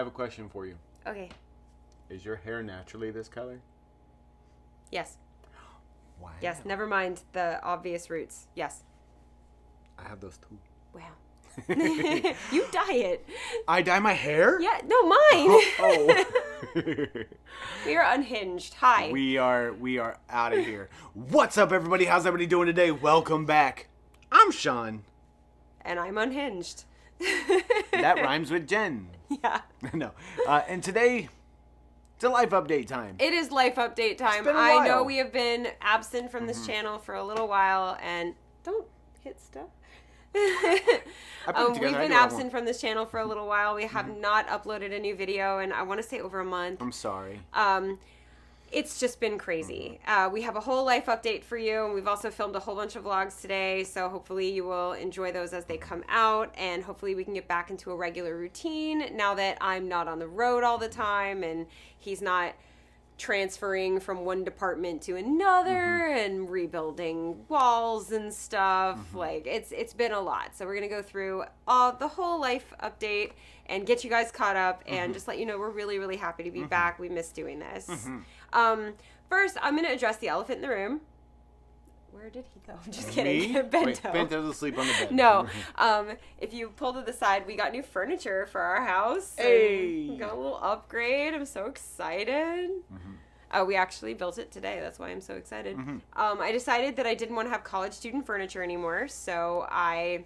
have a question for you. Okay. Is your hair naturally this color? Yes. Wow. Yes, never mind the obvious roots. Yes. I have those too. Wow. You dye it. I dye my hair? Yeah, no, mine. Oh. We are unhinged. Hi. We are out of here. What's up, everybody? How's everybody doing today? Welcome back. I'm Sean. And I'm unhinged. That rhymes with Jen. Yeah. No. And today, it's a life update time. It is life update time. It's been a I while. know we have been absent from this channel for a little while, and don't hit stuff. We've been absent from this channel for a little while. We have not uploaded a new video, and I want to say over a month. I'm sorry. It's just been crazy. We have a whole life update for you, and we've also filmed a whole bunch of vlogs today, so hopefully you will enjoy those as they come out, and hopefully we can get back into a regular routine now that I'm not on the road all the time, and he's not transferring from one department to another and rebuilding walls and stuff. Like it's been a lot. So we're going to go through the whole life update and get you guys caught up and just let you know we're really, really happy to be back. We miss doing this. First, I'm going to address the elephant in the room. Where did he go? I'm just kidding. Me? Bento. Wait, Bento's asleep on the bed. No. If you pull to the side, we got new furniture for our house. Hey! We got a little upgrade. I'm so excited. We actually built it today. That's why I'm so excited. I decided that I didn't want to have college student furniture anymore, so I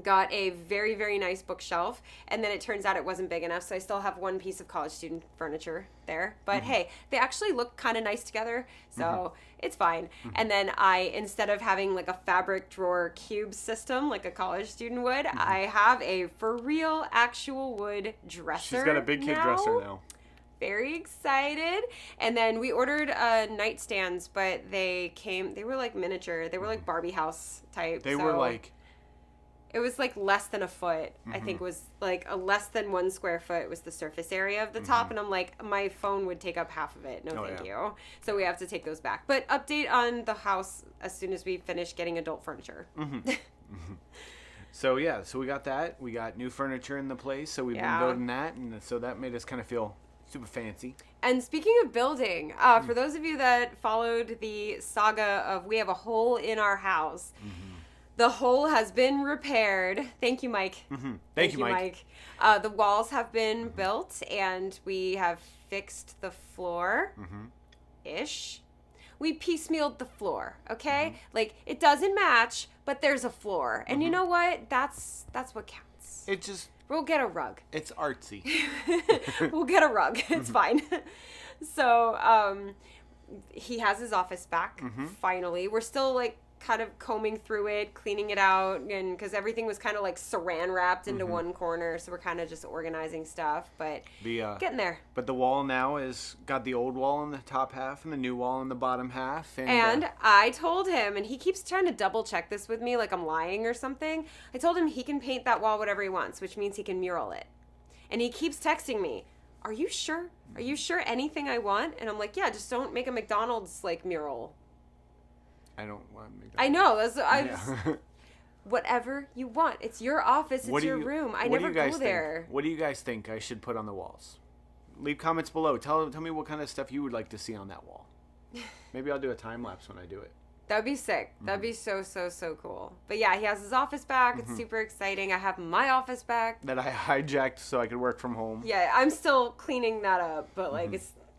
got a very, very nice bookshelf, and then it turns out it wasn't big enough, so I still have one piece of college student furniture there. But hey, they actually look kind of nice together, so it's fine. And then instead of having like a fabric drawer cube system like a college student would, I have a for real actual wood dresser. She's got a big kid dresser now. Very excited. And then we ordered nightstands, but they were like miniature. They were like Barbie house type. They were like... It was like less than a foot. I think it was like a less than 1 square foot was the surface area of the top. And I'm like, my phone would take up half of it. No, thank you. So we have to take those back. But update on the house as soon as we finish getting adult furniture. So yeah, so we got that. We got new furniture in the place. So we've been building that. And so that made us kind of feel super fancy. And speaking of building, for those of you that followed the saga of we have a hole in our house, the hole has been repaired. Thank you, Mike. Thank you, Mike. The walls have been built, and we have fixed the floor. Ish. We piecemealed the floor, okay? Like, it doesn't match, but there's a floor. And you know what? That's what counts. It just... We'll get a rug. It's artsy. We'll get a rug. It's fine. So, he has his office back, finally. We're still, like, kind of combing through it, cleaning it out, and because everything was kind of, like, saran wrapped into one corner, so we're kind of just organizing stuff, but getting there. But the wall now is got the old wall in the top half and the new wall in the bottom half. And I told him, and he keeps trying to double check this with me like I'm lying or something. I told him he can paint that wall whatever he wants, which means he can mural it. And he keeps texting me, are you sure? Are you sure anything I want? And I'm like, yeah, just don't make a McDonald's like mural. I don't want to make that. I know. Whatever you want. It's your office. It's your room. I never go there. What do you guys think I should put on the walls? Leave comments below. Tell me what kind of stuff you would like to see on that wall. Maybe I'll do a time lapse when I do it. That'd be sick. That'd be so cool. But yeah, he has his office back. It's super exciting. I have my office back. That I hijacked so I could work from home. Yeah, I'm still cleaning that up, but like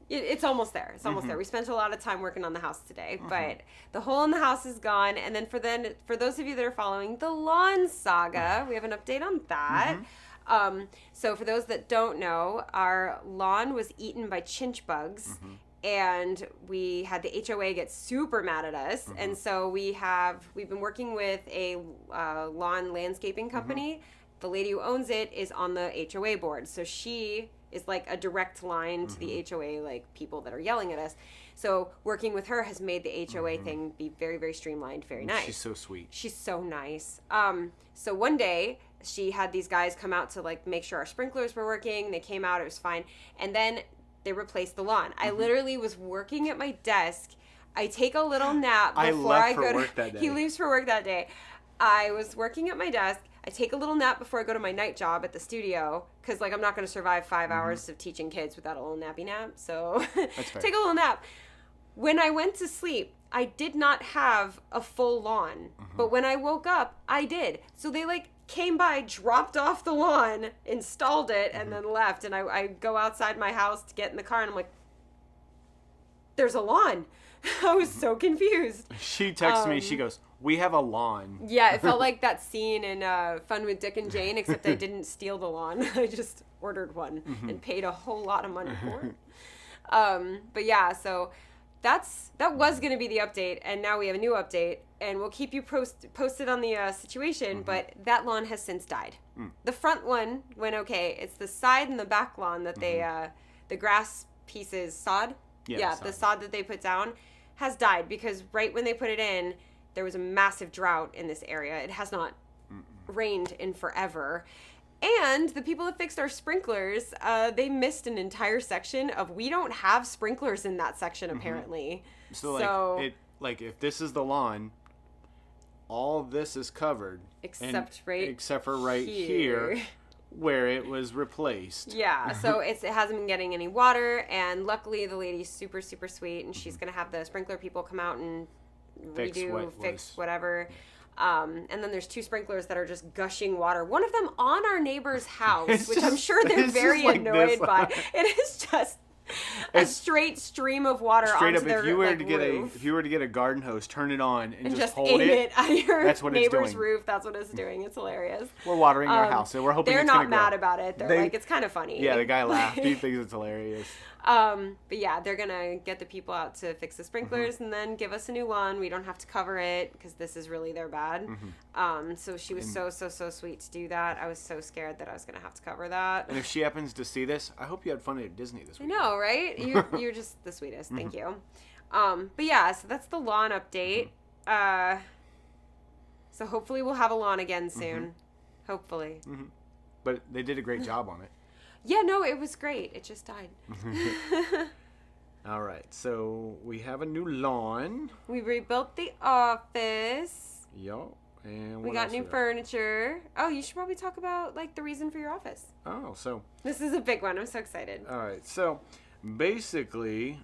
it's almost there. It's almost there. We spent a lot of time working on the house today, but the hole in the house is gone. And then for those of you that are following the lawn saga, we have an update on that. So for those that don't know, our lawn was eaten by chinch bugs. And we had the HOA get super mad at us. And so we've been working with a lawn landscaping company. The lady who owns it is on the HOA board. So she is like a direct line to the HOA, like people that are yelling at us. So working with her has made the HOA thing be very, very streamlined, very nice. She's so sweet. She's so nice. So one day she had these guys come out to like make sure our sprinklers were working. They came out, it was fine. And then they replaced the lawn. I literally was working at my desk. I take a little nap before I go to work that day. He leaves for work that day. I was working at my desk. I take a little nap before I go to my night job at the studio because, like, I'm not going to survive 5 hours of teaching kids without a little nappy nap. So take a little nap. When I went to sleep, I did not have a full lawn. But when I woke up, I did. So they, like, came by, dropped off the lawn, installed it, and then left. And I go outside my house to get in the car, and I'm like, there's a lawn. I was so confused. She texts me. She goes, "We have a lawn." Yeah, it felt like that scene in Fun with Dick and Jane, except I didn't steal the lawn. I just ordered one and paid a whole lot of money for it. But yeah, so that was going to be the update, and now we have a new update, and we'll keep you posted on the situation, but that lawn has since died. The front one went okay. It's the side and the back lawn that they, the grass pieces, sod? Yeah, the sod that they put down has died because right when they put it in, there was a massive drought in this area. It has not rained in forever. And the people that fixed our sprinklers, they missed an entire section of, we don't have sprinklers in that section apparently. So if this is the lawn, all this is covered. Except for right here where it was replaced. Yeah, so it hasn't been getting any water, and luckily the lady's super, super sweet, and she's going to have the sprinkler people come out and fix whatever. And then there's 2 sprinklers that are just gushing water. One of them on our neighbor's house, which I'm sure they're very annoyed by. It is just a straight stream of water onto their roof. If you were to get a garden hose, turn it on and just hold aim it at your that's what neighbor's it's doing. Roof. That's what it's doing. It's hilarious. We're watering our house, so we're hoping they're it's gonna not mad grow. about it. They're like, it's kind of funny. Yeah, the guy laughed. He thinks it's hilarious. But yeah, they're gonna get the people out to fix the sprinklers and then give us a new lawn. We don't have to cover it because this is really their bad. So she was so sweet to do that. I was so scared that I was gonna have to cover that. And if she happens to see this, I hope you had fun at Disney this week. I know, right? You're just the sweetest. Thank you. But yeah, so that's the lawn update. So hopefully we'll have a lawn again soon. Hopefully. But they did a great job on it. Yeah, no, it was great. It just died. All right, so we have a new lawn. We rebuilt the office. Yo, and we got new furniture. Oh, you should probably talk about like the reason for your office. Oh, so this is a big one. I'm so excited. All right, so basically,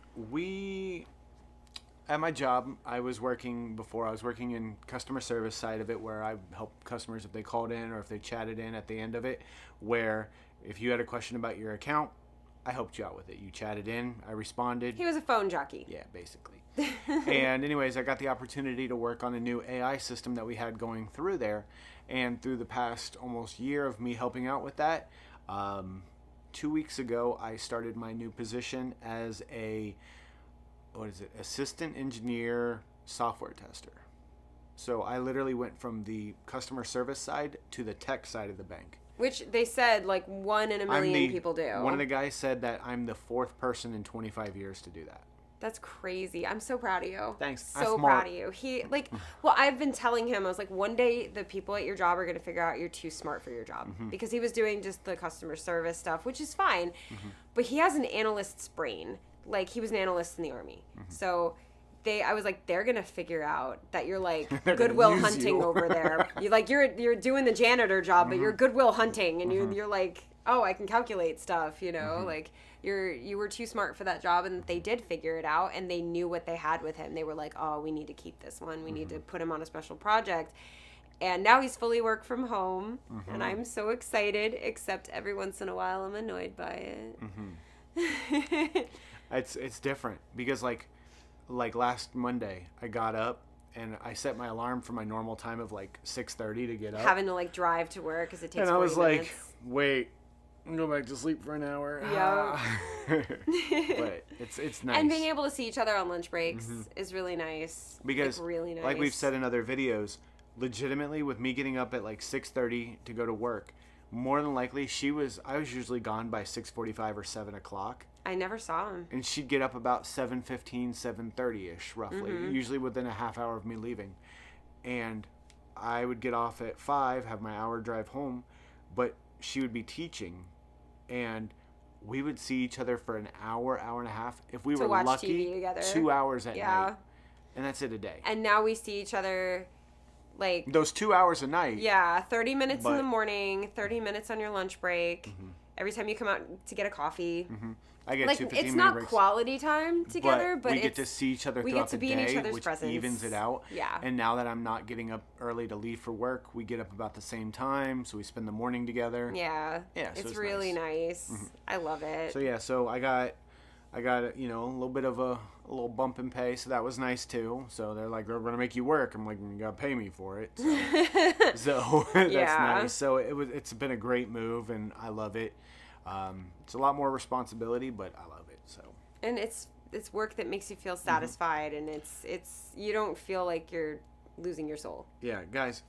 at my job, I was working in customer service side of it, where I help customers if they called in or if they chatted in at the end of it, where if you had a question about your account, I helped you out with it. You chatted in, I responded. He was a phone jockey. Yeah, basically. And anyways, I got the opportunity to work on a new AI system that we had going through there. And through the past almost year of me helping out with that, 2 weeks ago, I started my new position as assistant engineer software tester. So I literally went from the customer service side to the tech side of the bank. Which they said like 1 in a million people do. One of the guys said that I'm the 4th person in 25 years to do that. That's crazy. I'm so proud of you. Thanks. So proud of you. I've been telling him, I was like, one day the people at your job are going to figure out you're too smart for your job. Because he was doing just the customer service stuff, which is fine. But he has an analyst's brain. Like, he was an analyst in the Army. So I was like, they're gonna figure out that you're like Goodwill Hunting over there. You're doing the janitor job, but you're Goodwill Hunting, and you're like, oh, I can calculate stuff, like you were too smart for that job. And they did figure it out, and they knew what they had with him. They were like, oh, we need to keep this one. We need to put him on a special project. And now he's fully work from home, and I'm so excited. Except every once in a while, I'm annoyed by it. It's different because like last Monday, I got up and I set my alarm for my normal time of like 6:30 to get up. Having to like drive to work because it takes. And I was 40 minutes. like, wait, I'm going back to sleep for an hour. Yeah. But it's nice. And being able to see each other on lunch breaks is really nice. Because really nice. Like we've said in other videos, legitimately with me getting up at like 6:30 to go to work, more than likely I was usually gone by 6:45 or 7 o'clock. I never saw him. And she'd get up about 7:15, 7:30-ish, roughly, usually within a half hour of me leaving. And I would get off at 5, have my hour drive home, but she would be teaching, and we would see each other for an hour and a half. If we were lucky, 2 hours at night. And that's it a day. And now we see each other Like those 2 hours a night. Yeah, 30 minutes in the morning, 30 minutes on your lunch break. Every time you come out to get a coffee. I get like 2 it's not breaks, quality time together, but we get to see each other throughout the day, which presence. Evens it out. Yeah. And now that I'm not getting up early to leave for work, we get up about the same time, so we spend the morning together. Yeah. Yeah. So it's really nice. I love it. So I got a little bit of a little bump in pay, so that was nice too. So they're like, we're gonna make you work. I'm like, you gotta pay me for it. So that's nice. So it's been a great move, and I love it. It's a lot more responsibility, but I love it. So. And it's work that makes you feel satisfied, and it's you don't feel like you're losing your soul. Yeah, guys,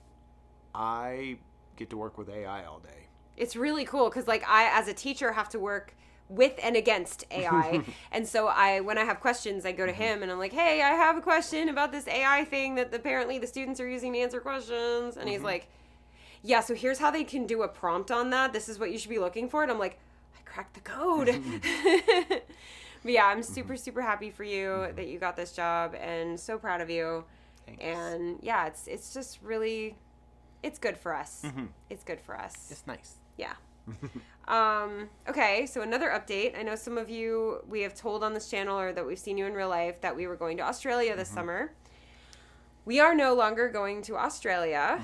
I get to work with AI all day. It's really cool because like I, as a teacher, have to work with and against AI. And so when I have questions, I go to him and I'm like, hey, I have a question about this AI thing that apparently the students are using to answer questions. And he's like, yeah, so here's how they can do a prompt on that. This is what you should be looking for. And I'm like, I cracked the code. But yeah, I'm super, super happy for you that you got this job and so proud of you. Thanks. And yeah, it's just really, it's good for us. It's good for us. It's nice. Yeah. Okay, so another update. I know some of you, we have told on this channel or that we've seen you in real life that we were going to Australia this summer. We are no longer going to Australia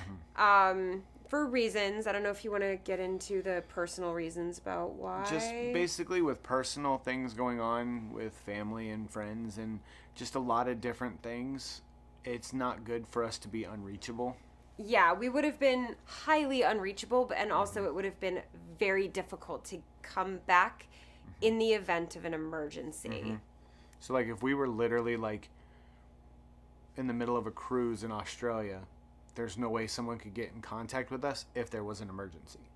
for reasons. I don't know if you want to get into the personal reasons about why. Just basically with personal things going on with family and friends and just a lot of different things. It's not good for us to be unreachable. Yeah, we would have been highly unreachable, and also it would have been very difficult to come back in the event of an emergency. So, like, if we were literally, like, in the middle of a cruise in Australia, there's no way someone could get in contact with us if there was an emergency.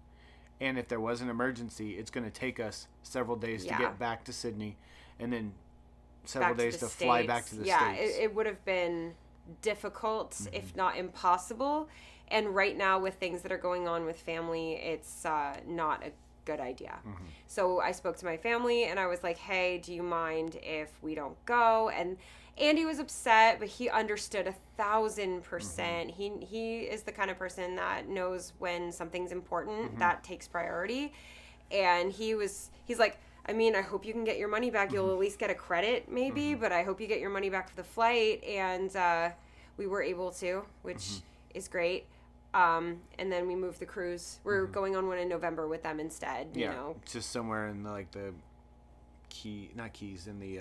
And if there was an emergency, it's going to take us several days to get back to Sydney, and then several days to fly back to the States. Yeah, it would have been difficult, if not impossible. And right now with things that are going on with family, it's not a good idea. So I spoke to my family and I was like, hey, do you mind if we don't go? And Andy was upset, but he understood 1,000%. He is the kind of person that knows when something's important, that takes priority. And he's like, I mean, I hope you can get your money back. You'll at least get a credit maybe, but I hope you get your money back for the flight. And we were able to, which is great. And then we moved the cruise. We're going on one in November with them instead. You know, just somewhere in the Keys, in the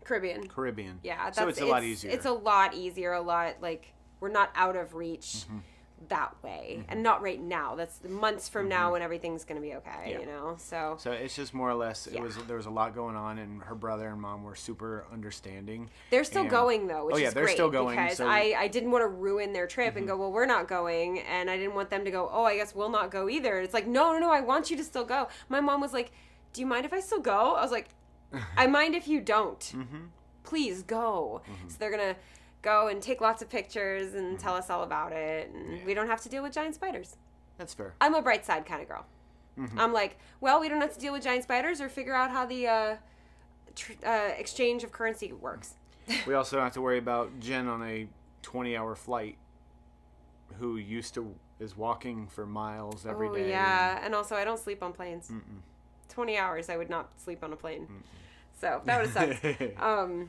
Caribbean. Yeah, so it's a lot easier. It's a lot easier. A lot like we're not out of reach that way, and not right now. That's months from now when everything's gonna be okay. You know, so it's just more or less. There was a lot going on, and her brother and mom were super understanding. They're still going though, which is they're great still going because I didn't want to ruin their trip and go, well, we're not going, and I didn't want them to go, oh, I guess we'll not go either. And it's like, no, I want you to still go. My mom was like, do you mind if I still go? I was like, I mind if you don't. Please go. So they're gonna go and take lots of pictures and tell us all about it, and we don't have to deal with giant spiders. That's fair. I'm a bright side kind of girl. I'm like, well, we don't have to deal with giant spiders or figure out how the exchange of currency works. We also don't have to worry about Jen on a 20-hour flight who is walking for miles every day. Yeah, and also I don't sleep on planes. 20 hours I would not sleep on a plane. So that would have sucked.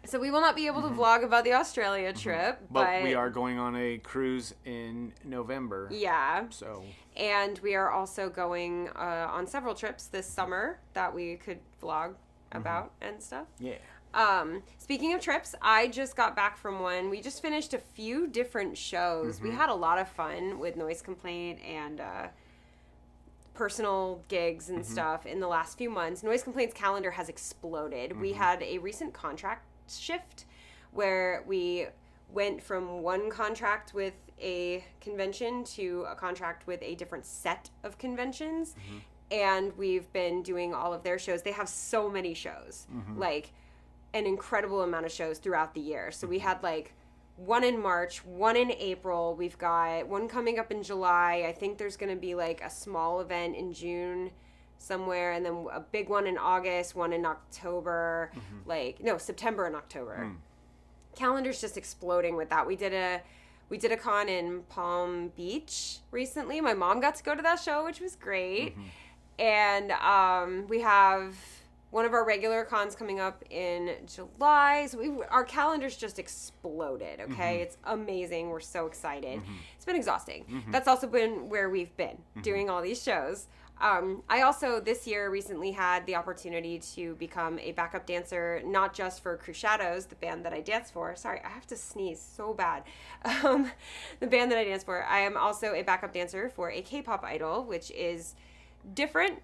So we will not be able to vlog about the Australia trip, but we are going on a cruise in November. Yeah. So. And we are also going on several trips this summer that we could vlog about and stuff. Yeah. Speaking of trips, I just got back from one. We just finished a few different shows. We had a lot of fun with Noise Complaint and personal gigs and stuff in the last few months. Noise Complaint's calendar has exploded. We had a recent contract shift where we went from one contract with a convention to a contract with a different set of conventions, and we've been doing all of their shows. They have so many shows, like an incredible amount of shows throughout the year. So we had like one in March, one in April. We've got one coming up in July. I think there's going to be like a small event in June somewhere, and then a big one in August, one in October, September and October. Calendar's just exploding with that. We did We did a con in Palm Beach recently. My mom got to go to that show, which was great. And we have one of our regular cons coming up in July. So our calendars just exploded, okay? It's amazing. We're so excited. It's been exhausting. That's also been where we've been, doing all these shows. I also, this year, recently had the opportunity to become a backup dancer, not just for Cruise Shadows, the band that I dance for. Sorry, I have to sneeze so bad. The band that I dance for. I am also a backup dancer for a K-pop idol, which is different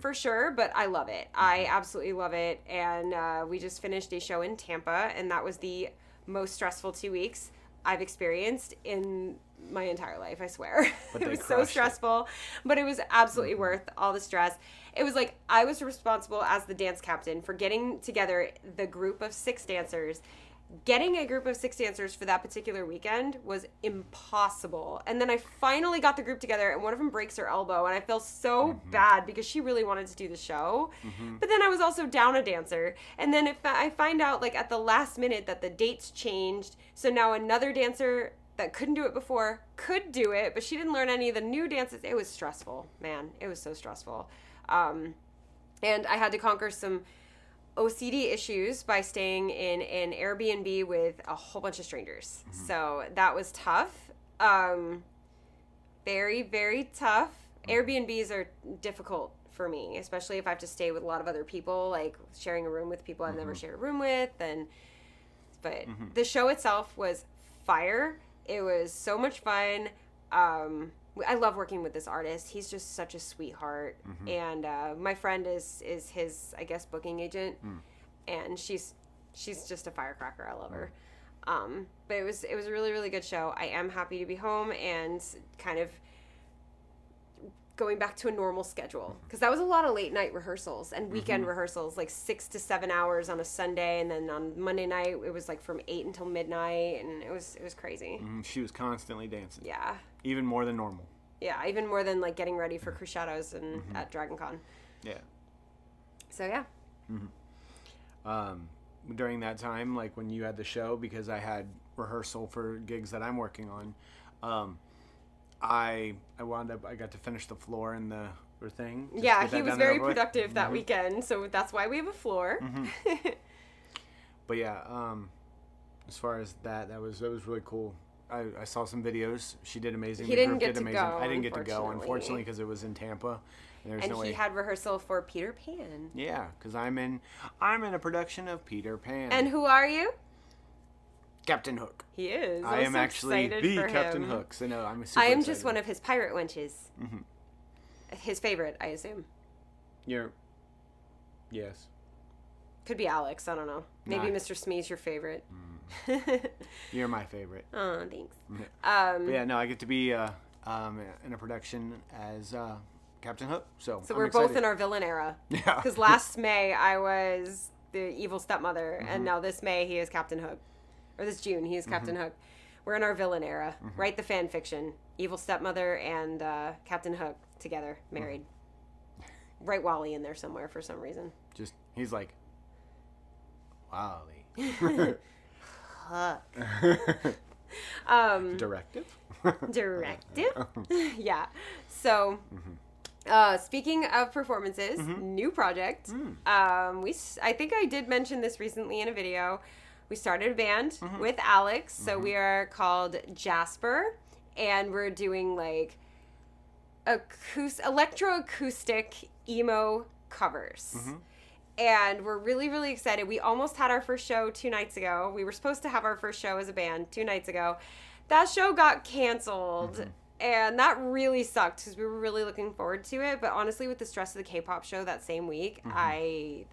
for sure, but I love it. I absolutely love it. And we just finished a show in Tampa, and that was the most stressful 2 weeks I've experienced in my entire life, I swear. It was so stressful, but it was absolutely worth all the stress. It was like I was responsible as the dance captain for getting together the group of 6 dancers. Getting a group of 6 dancers for that particular weekend was impossible. And then I finally got the group together, and one of them breaks her elbow, and I feel so bad because she really wanted to do the show. But then I was also down a dancer. And then if I find out like at the last minute that the dates changed, so now another dancer that couldn't do it before could do it, but she didn't learn any of the new dances. It was stressful, man. It was so stressful. And I had to conquer some OCD issues by staying in an Airbnb with a whole bunch of strangers. So that was tough. Very, very tough. Airbnbs are difficult for me, especially if I have to stay with a lot of other people, like sharing a room with people I've never shared a room with. But the show itself was fire. It was so much fun. I love working with this artist. He's just such a sweetheart. And my friend is his, I guess, booking agent. And she's just a firecracker. I love her. But it was a really, really good show. I am happy to be home and kind of going back to a normal schedule, because that was a lot of late night rehearsals and weekend rehearsals, like 6 to 7 hours on a Sunday, and then on Monday night it was like from 8 until midnight, and it was crazy. She was constantly dancing. Yeah. Even more than normal. Yeah, even more than like getting ready for Cruise Shadows and at Dragon Con. Yeah. So yeah. During that time, like when you had the show, because I had rehearsal for gigs that I'm working on, I got to finish the floor in the thing. Yeah, he was very productive that weekend, so that's why we have a floor. But yeah, as far as that was really cool. I saw some videos. She did amazing. He didn't get to go. I didn't get to go, unfortunately, because it was in Tampa. And he had rehearsal for Peter Pan. Yeah, because I'm in a production of Peter Pan. And who are you? Captain Hook. He is. I am actually the Captain Hook. So no, I'm super I am excited. just one of his pirate wenches. His favorite, I assume. Yes. Could be Alex. I don't know. Maybe Mr. Smee's your favorite. You're my favorite. Oh, thanks. But yeah, no, I get to be in a production as Captain Hook. So we're both in our villain era. Yeah. Because last May I was the evil stepmother, and now this May he is Captain Hook. Or this June he is Captain Hook. We're in our villain era. Write the fan fiction. Evil stepmother and Captain Hook together, married. Write Wally in there somewhere for some reason. He's like, Wally. Hook. Directive? Directive? Yeah. So, speaking of performances, new project. I think I did mention this recently in a video. We started a band with Alex, so we are called Jasper, and we're doing like electroacoustic emo covers. And we're really, really excited. We almost had our first show 2 nights ago. We were supposed to have our first show as a band 2 nights ago. That show got canceled. And that really sucked because we were really looking forward to it. But honestly, with the stress of the K-pop show that same week, I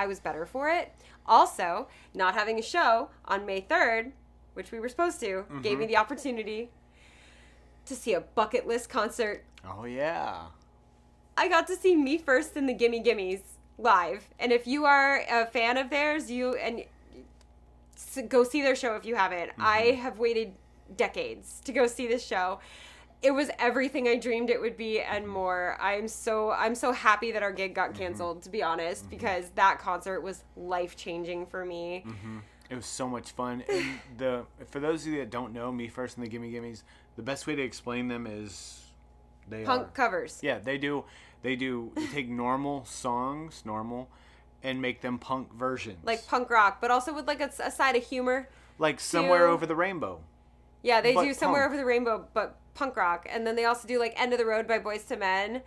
was better for it. Also, not having a show on May 3rd, which we were supposed to, gave me the opportunity to see a bucket list concert. Oh, yeah. I got to see Me First and the Gimme Gimmes live. And if you are a fan of theirs, go see their show if you haven't. I have waited decades to go see this show. It was everything I dreamed it would be and more. I'm so happy that our gig got canceled, to be honest, because that concert was life-changing for me. It was so much fun. And for those of you that don't know, Me First and the Gimme Gimmes, the best way to explain them is punk covers. Yeah, they do. They take normal songs, and make them punk versions. Like punk rock, but also with like a side of humor. Like Somewhere Over the Rainbow. Yeah, they do Somewhere Over the Rainbow, but punk rock. And then they also do like End of the Road by Boyz II Men,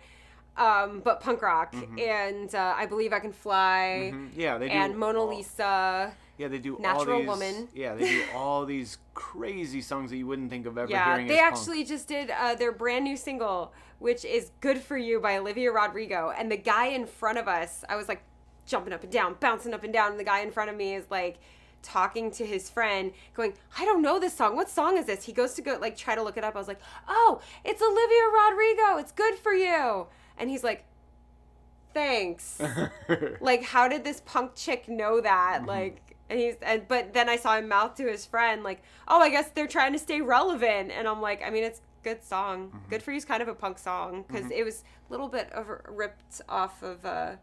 but punk rock. And I Believe I Can Fly. Yeah, they do. And Mona Lisa. Yeah, they do Natural Woman. Yeah, they do all these crazy songs that you wouldn't think of ever hearing as punk. They actually just did their brand new single, which is Good For You by Olivia Rodrigo. And the guy in front of us, I was like jumping up and down, bouncing up and down. And the guy in front of me is like talking to his friend, going, I don't know this song. What song is this? He goes to go like try to look it up. I was like, oh, it's Olivia Rodrigo. It's Good For You. And he's like, thanks. Like, how did this punk chick know that? Like, but then I saw him mouth to his friend, like, oh, I guess they're trying to stay relevant. And I'm like, I mean, it's a good song. Good For You is kind of a punk song because it was a little bit ripped off of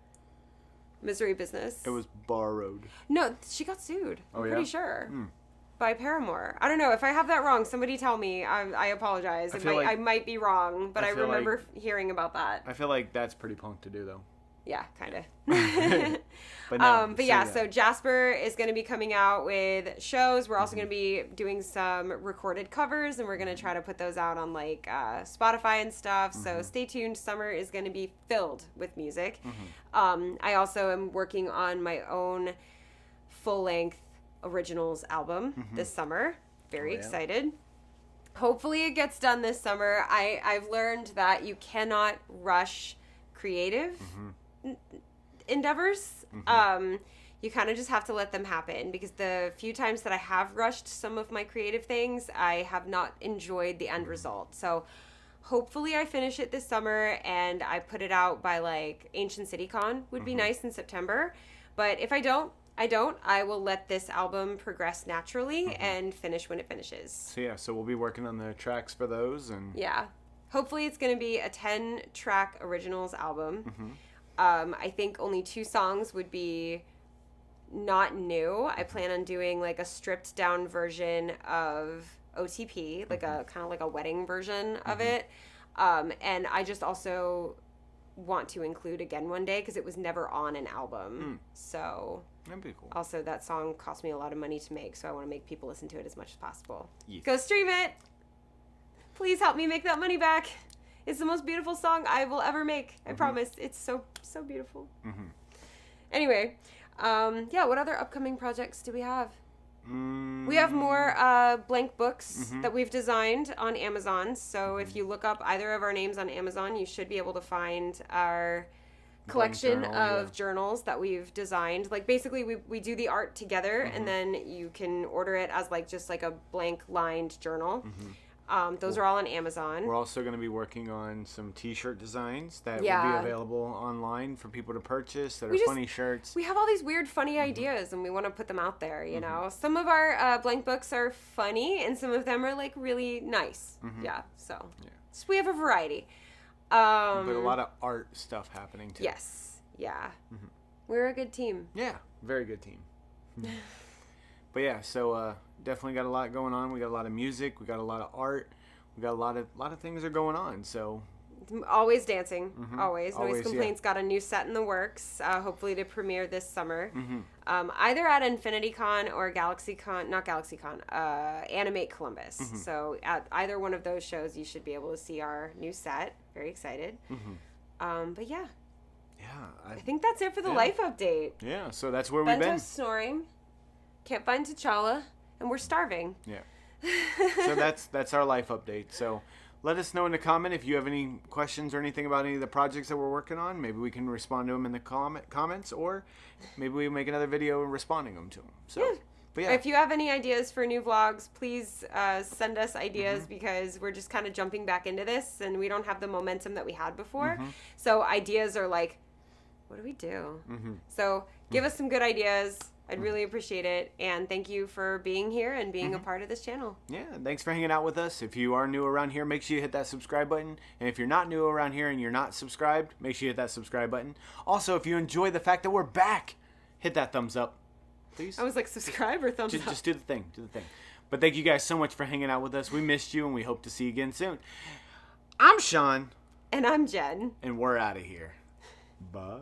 Misery Business. It was borrowed. No, she got sued. I'm pretty sure. Mm. By Paramore. I don't know. If I have that wrong, somebody tell me. I apologize. I might be wrong, but I remember hearing about that. I feel like that's pretty punk to do, though. Yeah, kind of. So Jasper is going to be coming out with shows. We're also going to be doing some recorded covers, and we're going to try to put those out on like Spotify and stuff. So stay tuned. Summer is going to be filled with music. I also am working on my own full-length originals album this summer. Very excited. Hopefully it gets done this summer. I've learned that you cannot rush creative endeavors. You kind of just have to let them happen, because the few times that I have rushed some of my creative things, I have not enjoyed the end result. So hopefully I finish it this summer and I put it out by like Ancient City Con would be nice in September. But if I don't, I will let this album progress naturally and finish when it finishes. So we'll be working on the tracks for those. And hopefully it's going to be a 10-track originals album. I think only 2 songs would be not new. I plan on doing like a stripped down version of OTP, like a kind of like a wedding version of it. And I just also want to include Again One Day because it was never on an album. So that'd be cool. Also, that song cost me a lot of money to make, so I want to make people listen to it as much as possible. Yeah. Go stream it. Please help me make that money back. It's the most beautiful song I will ever make. I promise. It's so beautiful. Anyway, what other upcoming projects do we have? We have more blank books that we've designed on Amazon. So if you look up either of our names on Amazon, you should be able to find our collection of journals that we've designed. Like basically we do the art together and then you can order it as like just like a blank lined journal. Those are all on Amazon. We're also going to be working on some t-shirt designs that will be available online for people to purchase that are funny shirts. We have all these weird funny ideas and we want to put them out there, you know. Some of our blank books are funny and some of them are like really nice. So we have a variety. But a lot of art stuff happening too. Yes. Yeah. We're a good team. Yeah, very good team. But yeah, so definitely got a lot going on. We got a lot of music. We got a lot of art. We got a lot of things are going on. So always dancing. Always. Noise Complaints got a new set in the works. Hopefully to premiere this summer. Either at InfinityCon or Animate Columbus. So at either one of those shows, you should be able to see our new set. Very excited. But yeah. Yeah. I think that's it for the life update. Yeah. So that's where we've been. Snoring. Can't find T'Challa. And we're starving. Yeah. So that's our life update. So let us know in the comment if you have any questions or anything about any of the projects that we're working on. Maybe we can respond to them in the comments, or maybe we make another video responding to them. So, but if you have any ideas for new vlogs, please send us ideas because we're just kind of jumping back into this and we don't have the momentum that we had before. So ideas are like, what do we do? So give us some good ideas. I'd really appreciate it. And thank you for being here and being a part of this channel. Yeah, thanks for hanging out with us. If you are new around here, make sure you hit that subscribe button. And if you're not new around here and you're not subscribed, make sure you hit that subscribe button. Also, if you enjoy the fact that we're back, hit that thumbs up. please. I was like, subscribe or thumbs up. Just do the thing. Do the thing. But thank you guys so much for hanging out with us. We missed you, and we hope to see you again soon. I'm Sean. And I'm Jen. And we're out of here. Bye.